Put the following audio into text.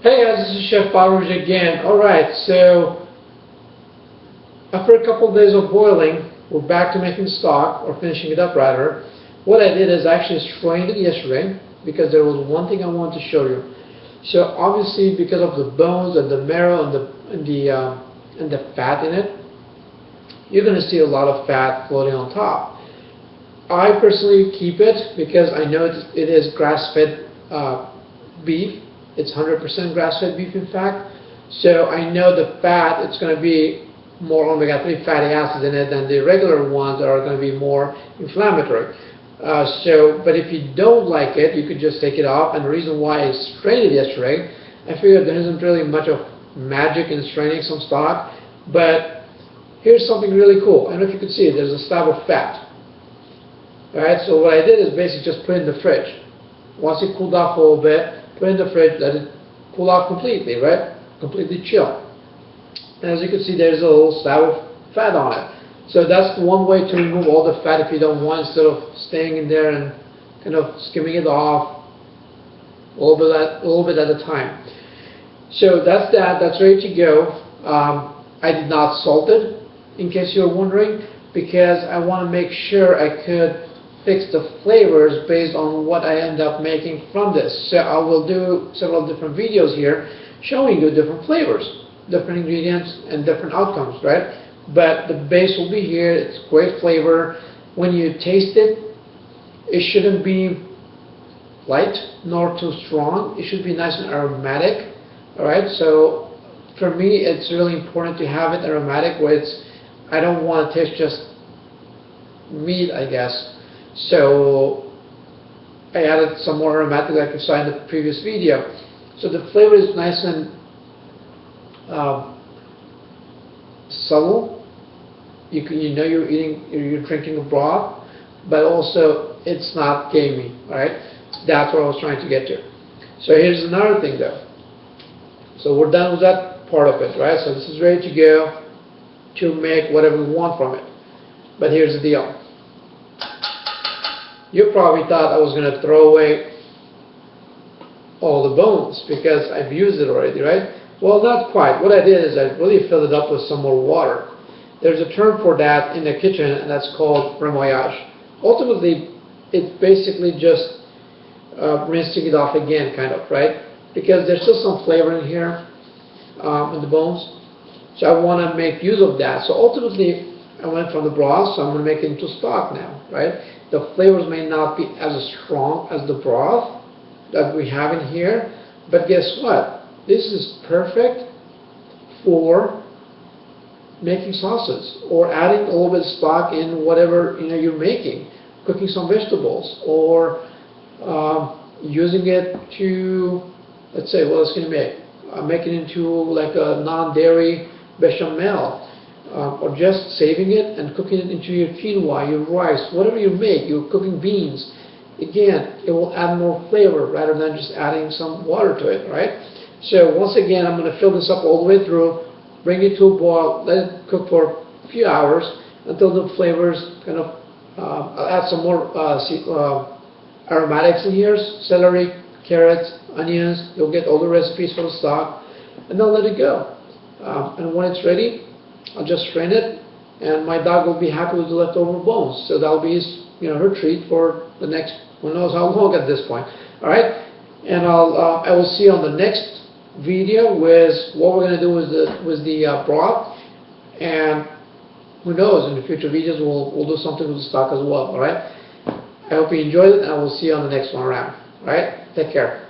Hey guys, this is Chef Baruj again. Alright, so after a couple of days of boiling, we're back to making stock, or finishing it up rather. What I did is actually strained it yesterday because there was one thing I wanted to show you. So obviously because of the bones and the marrow and the fat in it, you're going to see a lot of fat floating on top. I personally keep it because I know it is grass-fed beef. It's 100% grass-fed beef, in fact. So I know the fat, it's going to be more omega-3 fatty acids in it than the regular ones that are going to be more inflammatory. But if you don't like it, you could just take it off. And the reason why I strained it yesterday, I figured there isn't really much of magic in straining some stock. But here's something really cool. I don't know if you can see it. There's a slab of fat. Alright, so what I did is basically just put it in the fridge. Once it cooled off a little bit, put it in the fridge, let it cool off completely, right? Completely chill. And as you can see, there's a little slab of fat on it. So that's one way to remove all the fat if you don't want, instead of staying in there and kind of skimming it off a little bit at a time. So that's that. That's ready to go. I did not salt it, in case you're wondering, because I want to make sure I could fix the flavors based on what I end up making from this. So I will do several different videos here showing you different flavors, different ingredients, and different outcomes, right? But the base will be here. It's great flavor. When you taste it, it shouldn't be light nor too strong. It should be nice and aromatic. Alright, so for me it's really important to have it aromatic, where I don't want to taste just meat, I guess. So I added some more aromatic, like you saw in the previous video. So the flavor is nice and subtle. You know you're drinking a broth, but also it's not gamey. All right, that's what I was trying to get to. So here's another thing though. So we're done with that part of it, right? So this is ready to go to make whatever we want from it. But here's the deal. You probably thought I was going to throw away all the bones because I've used it already, right? Well, not quite. What I did is I really filled it up with some more water. There's a term for that in the kitchen, and that's called remoyage. Ultimately, it's basically just rinsing it off again, kind of, right? Because there's still some flavor in here, in the bones. So I want to make use of that. So ultimately, I went from the broth, so I'm going to make it into stock now, right? The flavors may not be as strong as the broth that we have in here, but guess what? This is perfect for making sauces or adding a little bit of stock in whatever you're making, cooking some vegetables, or using it to, let's say, what else can you make? Make it into like a non-dairy bechamel. Or just saving it and cooking it into your quinoa, your rice, whatever you make, you're cooking beans. Again, it will add more flavor rather than just adding some water to it, right? So once again, I'm going to fill this up all the way through, bring it to a boil, let it cook for a few hours until the flavors kind of, I'll add some more aromatics in here, celery, carrots, onions. You'll get all the recipes for the stock, and then let it go. And when it's ready, I'll just strain it, and my dog will be happy with the leftover bones. So that'll be her treat for the next, who knows how long at this point. All right, and I will see you on the next video with what we're going to do with the broth, and who knows, in the future videos we'll do something with the stock as well. All right, I hope you enjoyed it, and I will see you on the next one around. All right, take care.